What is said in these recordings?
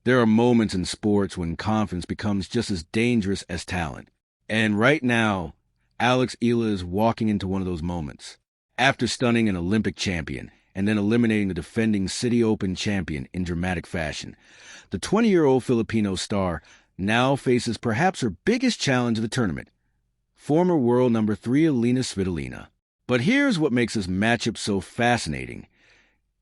There are moments in sports when confidence becomes just as dangerous as talent. And right now, Alex Eala is walking into one of those moments. After stunning an Olympic champion and then eliminating the defending Citi Open champion in dramatic fashion, the 20-year-old Filipino star now faces perhaps her biggest challenge of the tournament, former world number 3 Elina Svitolina. But here's what makes this matchup so fascinating.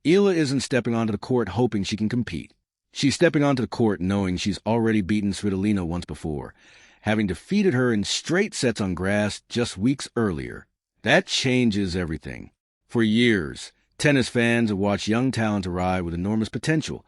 Eala isn't stepping onto the court hoping she can compete. She's stepping onto the court knowing she's already beaten Svitolina once before, having defeated her in straight sets on grass just weeks earlier. That changes everything. For years, tennis fans have watched young talent arrive with enormous potential,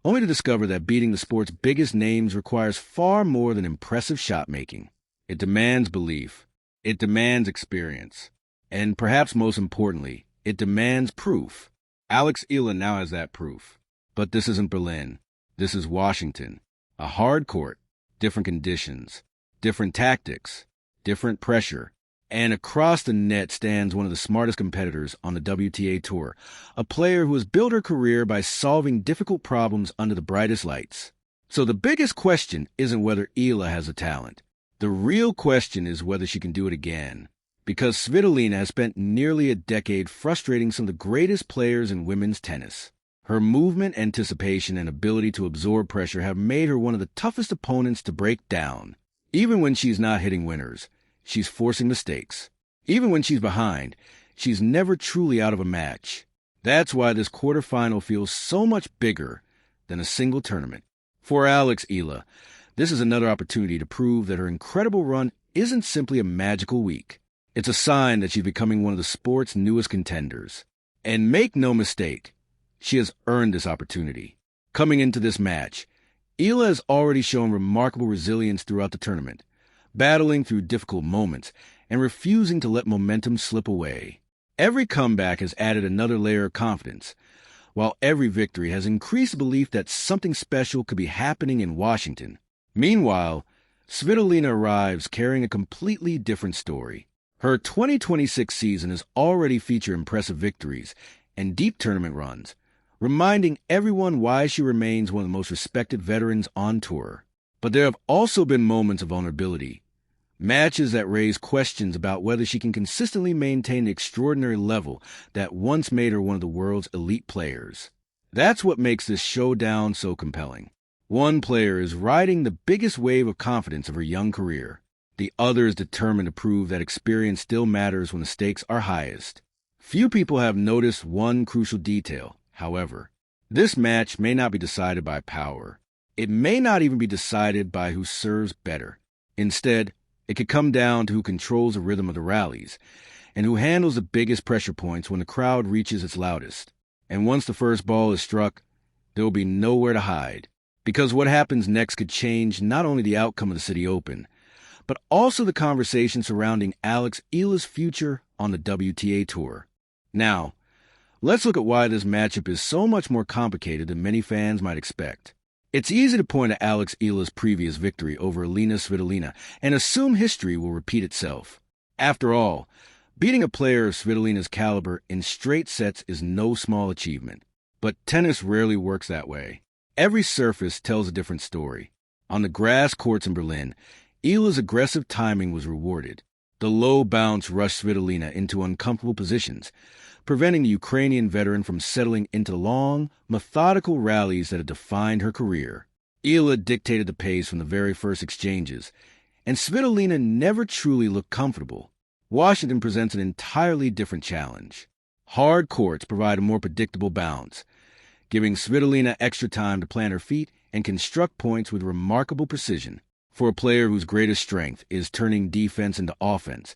only to discover that beating the sport's biggest names requires far more than impressive shot-making. It demands belief. It demands experience. And perhaps most importantly, it demands proof. Alex Eala now has that proof. But this isn't Berlin. This is Washington. A hard court, different conditions, different tactics, different pressure. And across the net stands one of the smartest competitors on the WTA Tour, a player who has built her career by solving difficult problems under the brightest lights. So the biggest question isn't whether Eala has the talent. The real question is whether she can do it again. Because Svitolina has spent nearly a decade frustrating some of the greatest players in women's tennis. Her movement, anticipation, and ability to absorb pressure have made her one of the toughest opponents to break down. Even when she's not hitting winners, she's forcing mistakes. Even when she's behind, she's never truly out of a match. That's why this quarterfinal feels so much bigger than a single tournament. For Alex Eala, this is another opportunity to prove that her incredible run isn't simply a magical week. It's a sign that she's becoming one of the sport's newest contenders. And make no mistake, she has earned this opportunity. Coming into this match, Eala has already shown remarkable resilience throughout the tournament, battling through difficult moments and refusing to let momentum slip away. Every comeback has added another layer of confidence, while every victory has increased the belief that something special could be happening in Washington. Meanwhile, Svitolina arrives carrying a completely different story. Her 2026 season has already featured impressive victories and deep tournament runs, reminding everyone why she remains one of the most respected veterans on tour. But there have also been moments of vulnerability, matches that raise questions about whether she can consistently maintain the extraordinary level that once made her one of the world's elite players. That's what makes this showdown so compelling. One player is riding the biggest wave of confidence of her young career. The other is determined to prove that experience still matters when the stakes are highest. Few people have noticed one crucial detail, however. This match may not be decided by power. It may not even be decided by who serves better. Instead, it could come down to who controls the rhythm of the rallies and who handles the biggest pressure points when the crowd reaches its loudest. And once the first ball is struck, there will be nowhere to hide. Because what happens next could change not only the outcome of the Citi Open, but also the conversation surrounding Alex Eala's future on the WTA Tour. Now, let's look at why this matchup is so much more complicated than many fans might expect. It's easy to point to Alex Eala's previous victory over Elina Svitolina and assume history will repeat itself. After all, beating a player of Svitolina's caliber in straight sets is no small achievement. But tennis rarely works that way. Every surface tells a different story. On the grass courts in Berlin, Eala's aggressive timing was rewarded. The low bounce rushed Svitolina into uncomfortable positions, preventing the Ukrainian veteran from settling into long, methodical rallies that had defined her career. Eala dictated the pace from the very first exchanges, and Svitolina never truly looked comfortable. Washington presents an entirely different challenge. Hard courts provide a more predictable bounce, giving Svitolina extra time to plant her feet and construct points with remarkable precision. For a player whose greatest strength is turning defense into offense,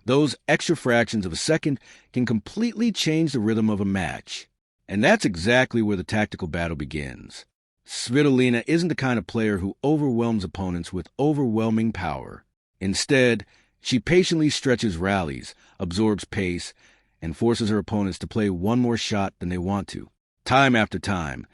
those extra fractions of a second can completely change the rhythm of a match. And that's exactly where the tactical battle begins. Svitolina isn't the kind of player who overwhelms opponents with overwhelming power. Instead, she patiently stretches rallies, absorbs pace, and forces her opponents to play one more shot than they want to. Time after time,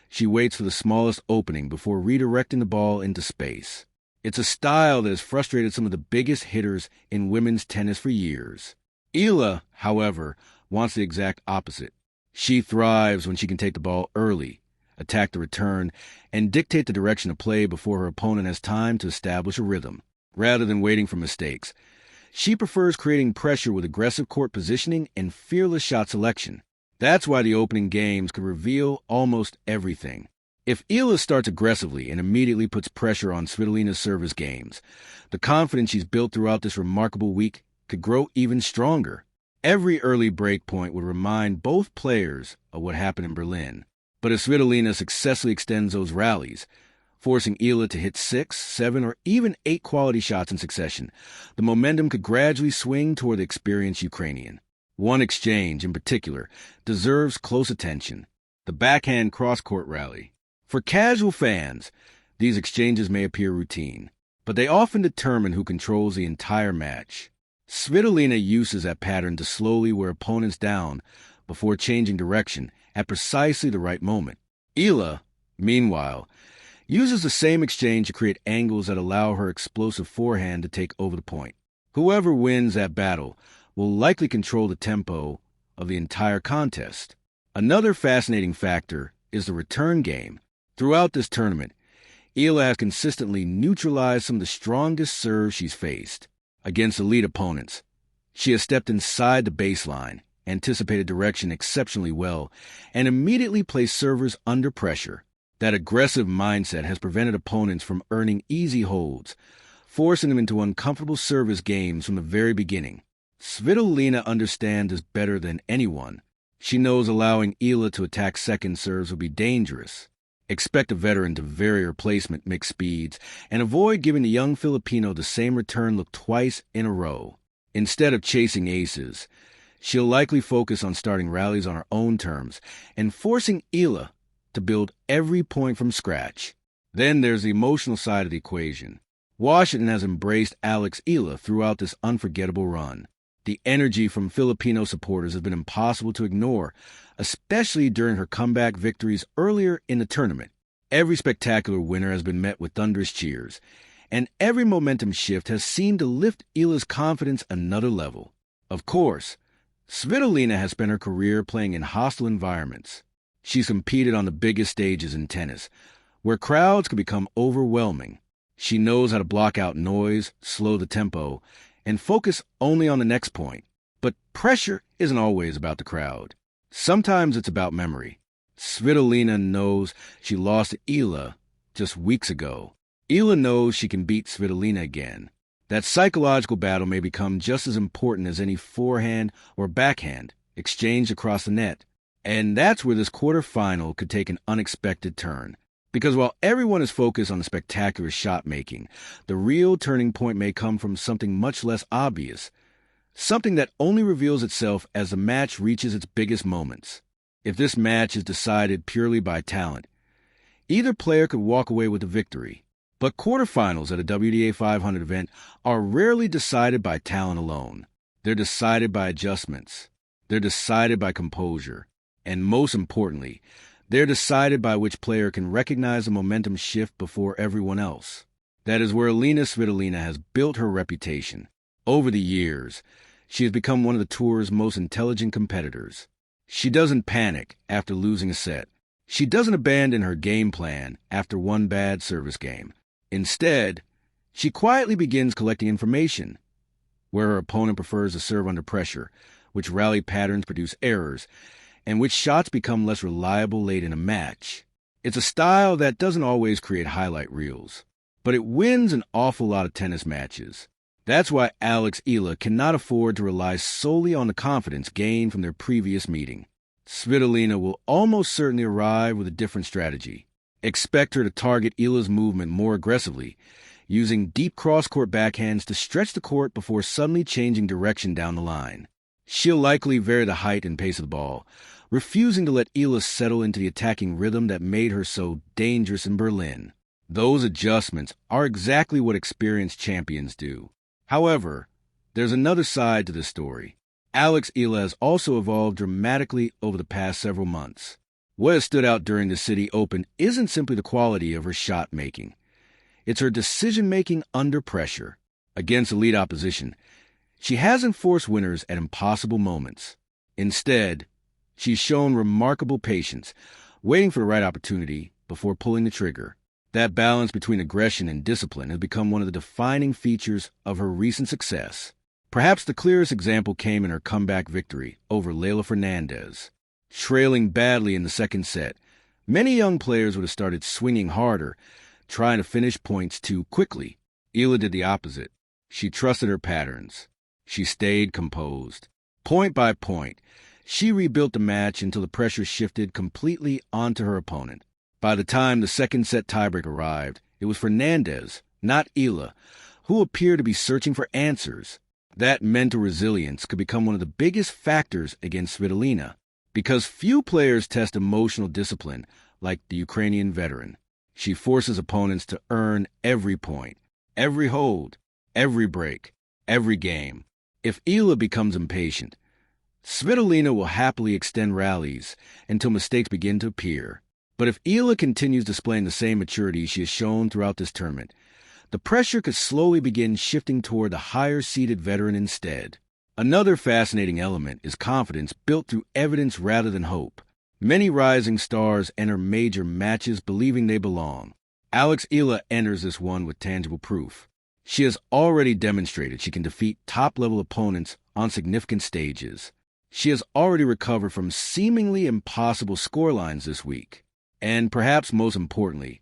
she waits for the smallest opening before redirecting the ball into space. It's a style that has frustrated some of the biggest hitters in women's tennis for years. Eala, however, wants the exact opposite. She thrives when she can take the ball early, attack the return, and dictate the direction of play before her opponent has time to establish a rhythm, rather than waiting for mistakes. She prefers creating pressure with aggressive court positioning and fearless shot selection. That's why the opening games could reveal almost everything. If Eala starts aggressively and immediately puts pressure on Svitolina's service games, the confidence she's built throughout this remarkable week could grow even stronger. Every early break point would remind both players of what happened in Berlin. But if Svitolina successfully extends those rallies, forcing Eala to hit 6, 7, or even 8 quality shots in succession, the momentum could gradually swing toward the experienced Ukrainian. One exchange, in particular, deserves close attention: the backhand cross-court rally. For casual fans, these exchanges may appear routine, but they often determine who controls the entire match. Svitolina uses that pattern to slowly wear opponents down before changing direction at precisely the right moment. Eala, meanwhile, uses the same exchange to create angles that allow her explosive forehand to take over the point. Whoever wins that battle will likely control the tempo of the entire contest. Another fascinating factor is the return game. Throughout this tournament, Eala has consistently neutralized some of the strongest serves she's faced. Against elite opponents, she has stepped inside the baseline, anticipated direction exceptionally well, and immediately placed servers under pressure. That aggressive mindset has prevented opponents from earning easy holds, forcing them into uncomfortable service games from the very beginning. Svitolina understands this better than anyone. She knows allowing Eala to attack second serves will be dangerous. Expect a veteran to vary her placement mix speeds and avoid giving the young Filipino the same return look twice in a row. Instead of chasing aces, she'll likely focus on starting rallies on her own terms and forcing Eala to build every point from scratch. Then there's the emotional side of the equation. Washington has embraced Alex Eala throughout this unforgettable run. The energy from Filipino supporters has been impossible to ignore, especially during her comeback victories earlier in the tournament. Every spectacular winner has been met with thunderous cheers, and every momentum shift has seemed to lift Eala's confidence another level. Of course, Svitolina has spent her career playing in hostile environments. She's competed on the biggest stages in tennis, where crowds can become overwhelming. She knows how to block out noise, slow the tempo, and focus only on the next point. But pressure isn't always about the crowd. Sometimes it's about memory. Svitolina knows she lost to Eala just weeks ago. Eala knows she can beat Svitolina again. That psychological battle may become just as important as any forehand or backhand exchanged across the net. And that's where this quarterfinal could take an unexpected turn. Because while everyone is focused on the spectacular shot-making, the real turning point may come from something much less obvious, something that only reveals itself as the match reaches its biggest moments. If this match is decided purely by talent, either player could walk away with the victory. But quarterfinals at a WTA 500 event are rarely decided by talent alone. They're decided by adjustments. They're decided by composure. And most importantly, they're decided by which player can recognize the momentum shift before everyone else. That is where Elina Svitolina has built her reputation. Over the years, she has become one of the tour's most intelligent competitors. She doesn't panic after losing a set. She doesn't abandon her game plan after one bad service game. Instead, she quietly begins collecting information, where her opponent prefers to serve under pressure, which rally patterns produce errors, and which shots become less reliable late in a match. It's a style that doesn't always create highlight reels, but it wins an awful lot of tennis matches. That's why Alex Eala cannot afford to rely solely on the confidence gained from their previous meeting. Svitolina will almost certainly arrive with a different strategy. Expect her to target Eala's movement more aggressively, using deep cross-court backhands to stretch the court before suddenly changing direction down the line. She'll likely vary the height and pace of the ball, refusing to let Eala settle into the attacking rhythm that made her so dangerous in Berlin. Those adjustments are exactly what experienced champions do. However, there's another side to this story. Alex Eala has also evolved dramatically over the past several months. What has stood out during the Citi Open isn't simply the quality of her shot-making. It's her decision-making under pressure. Against elite opposition, she hasn't forced winners at impossible moments. Instead, she's shown remarkable patience, waiting for the right opportunity before pulling the trigger. That balance between aggression and discipline has become one of the defining features of her recent success. Perhaps the clearest example came in her comeback victory over Leylah Fernandez. Trailing badly in the second set, many young players would have started swinging harder, trying to finish points too quickly. Eala did the opposite. She trusted her patterns. She stayed composed. Point by point, she rebuilt the match until the pressure shifted completely onto her opponent. By the time the second set tiebreak arrived, it was Fernandez, not Eala, who appeared to be searching for answers. That mental resilience could become one of the biggest factors against Svitolina, because few players test emotional discipline like the Ukrainian veteran. She forces opponents to earn every point, every hold, every break, every game. If Eala becomes impatient, Svitolina will happily extend rallies until mistakes begin to appear. But if Eala continues displaying the same maturity she has shown throughout this tournament, the pressure could slowly begin shifting toward the higher-seeded veteran instead. Another fascinating element is confidence built through evidence rather than hope. Many rising stars enter major matches believing they belong. Alex Eala enters this one with tangible proof. She has already demonstrated she can defeat top-level opponents on significant stages. She has already recovered from seemingly impossible scorelines this week. And perhaps most importantly,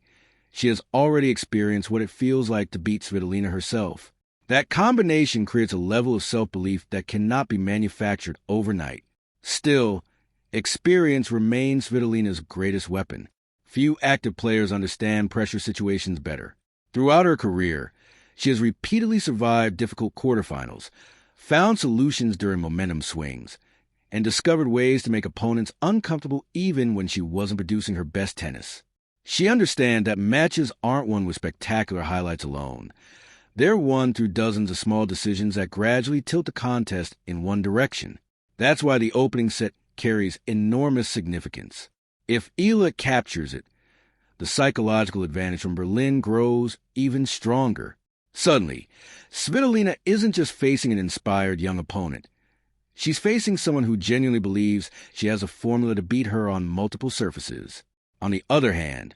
she has already experienced what it feels like to beat Svitolina herself. That combination creates a level of self-belief that cannot be manufactured overnight. Still, experience remains Svitolina's greatest weapon. Few active players understand pressure situations better. Throughout her career, she has repeatedly survived difficult quarterfinals, found solutions during momentum swings, and discovered ways to make opponents uncomfortable even when she wasn't producing her best tennis. She understands that matches aren't won with spectacular highlights alone. They're won through dozens of small decisions that gradually tilt the contest in one direction. That's why the opening set carries enormous significance. If Eala captures it, the psychological advantage from Berlin grows even stronger. Suddenly, Svitolina isn't just facing an inspired young opponent. She's facing someone who genuinely believes she has a formula to beat her on multiple surfaces. On the other hand,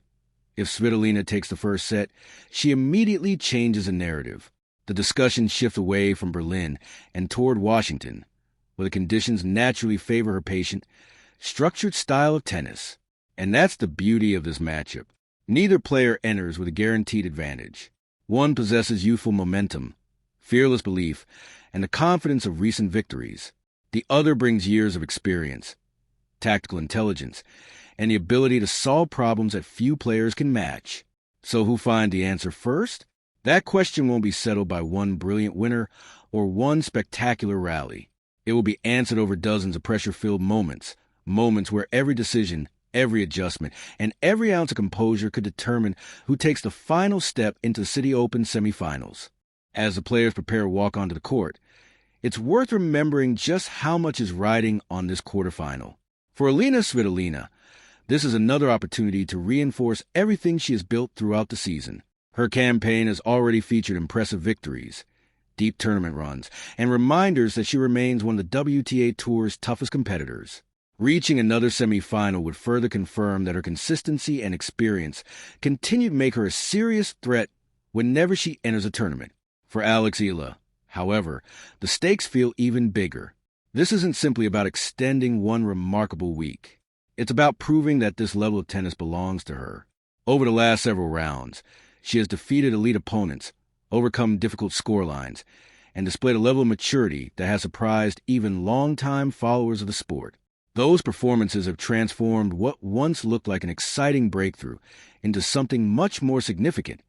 if Svitolina takes the first set, she immediately changes the narrative. The discussion shifts away from Berlin and toward Washington, where the conditions naturally favor her patient, structured style of tennis. And that's the beauty of this matchup. Neither player enters with a guaranteed advantage. One possesses youthful momentum, fearless belief, and the confidence of recent victories. The other brings years of experience, tactical intelligence, and the ability to solve problems that few players can match. So who finds the answer first? That question won't be settled by one brilliant winner or one spectacular rally. It will be answered over dozens of pressure-filled moments where every decision, every adjustment, and every ounce of composure could determine who takes the final step into the Citi Open semifinals. As the players prepare to walk onto the court, it's worth remembering just how much is riding on this quarterfinal. For Elina Svitolina, this is another opportunity to reinforce everything she has built throughout the season. Her campaign has already featured impressive victories, deep tournament runs, and reminders that she remains one of the WTA Tour's toughest competitors. Reaching another semifinal would further confirm that her consistency and experience continue to make her a serious threat whenever she enters a tournament. For Alex Eala, however, the stakes feel even bigger. This isn't simply about extending one remarkable week. It's about proving that this level of tennis belongs to her. Over the last several rounds, she has defeated elite opponents, overcome difficult scorelines, and displayed a level of maturity that has surprised even longtime followers of the sport. Those performances have transformed what once looked like an exciting breakthrough into something much more significant,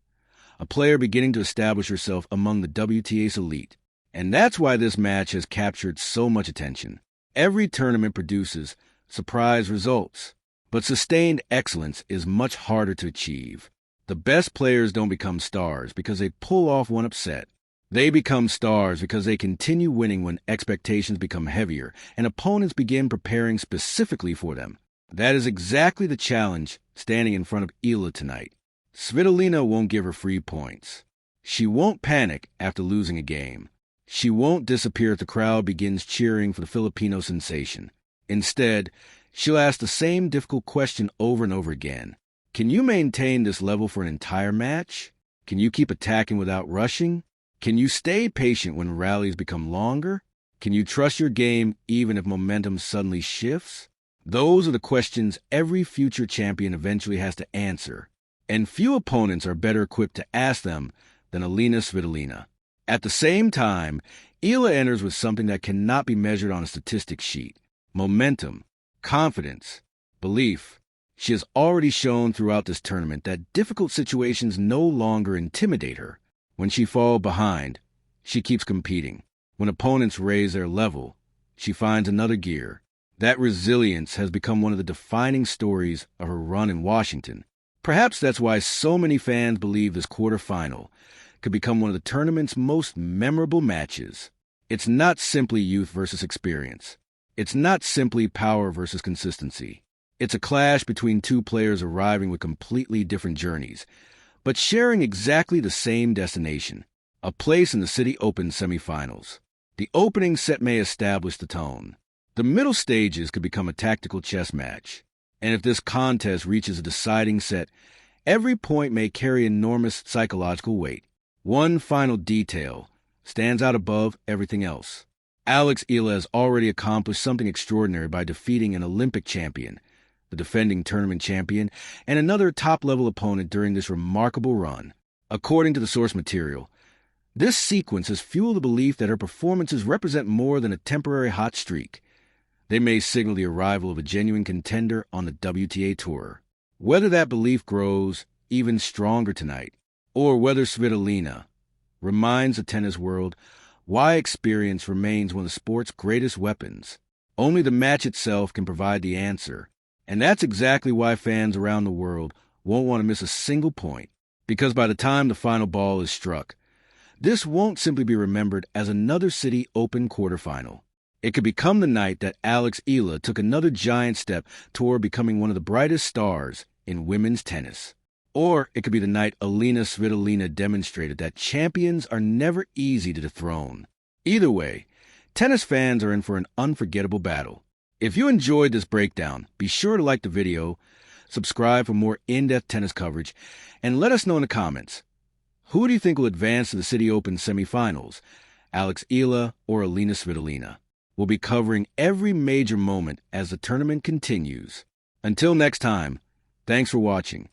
a player beginning to establish herself among the WTA's elite. And that's why this match has captured so much attention. Every tournament produces surprise results, but sustained excellence is much harder to achieve. The best players don't become stars because they pull off one upset. They become stars because they continue winning when expectations become heavier and opponents begin preparing specifically for them. That is exactly the challenge standing in front of Eala tonight. Svitolina won't give her free points. She won't panic after losing a game. She won't disappear if the crowd begins cheering for the Filipino sensation. Instead, She'll ask the same difficult question over and over again. Can you maintain this level for an entire match? Can you keep attacking without rushing? Can you stay patient when rallies become longer? Can you trust your game even if momentum suddenly shifts? Those are the questions every future champion eventually has to answer, and few opponents are better equipped to ask them than Elina Svitolina. At the same time, Eala enters with something that cannot be measured on a statistics sheet: momentum, confidence, belief. She has already shown throughout this tournament that difficult situations no longer intimidate her. When she falls behind, she keeps competing. When opponents raise their level, she finds another gear. That resilience has become one of the defining stories of her run in Washington. Perhaps that's why so many fans believe this quarterfinal could become one of the tournament's most memorable matches. It's not simply youth versus experience. It's not simply power versus consistency. It's a clash between two players arriving with completely different journeys, but sharing exactly the same destination: a place in the Citi Open semifinals. The opening set may establish the tone. The middle stages could become a tactical chess match. And if this contest reaches a deciding set, every point may carry enormous psychological weight. One final detail stands out above everything else. Alex Eala has already accomplished something extraordinary by defeating an Olympic champion, the defending tournament champion, and another top-level opponent during this remarkable run. According to the source material, this sequence has fueled the belief that her performances represent more than a temporary hot streak. They may signal the arrival of a genuine contender on the WTA Tour. Whether that belief grows even stronger tonight, or whether Svitolina reminds the tennis world why experience remains one of the sport's greatest weapons, only the match itself can provide the answer. And that's exactly why fans around the world won't want to miss a single point, because by the time the final ball is struck, this won't simply be remembered as another Citi Open quarterfinal. It could become the night that Alex Eala took another giant step toward becoming one of the brightest stars in women's tennis. Or it could be the night Elina Svitolina demonstrated that champions are never easy to dethrone. Either way, tennis fans are in for an unforgettable battle. If you enjoyed this breakdown, be sure to like the video, subscribe for more in-depth tennis coverage, and let us know in the comments. Who do you think will advance to the Citi Open semifinals, Alex Eala or Elina Svitolina? We'll be covering every major moment as the tournament continues. Until next time, thanks for watching.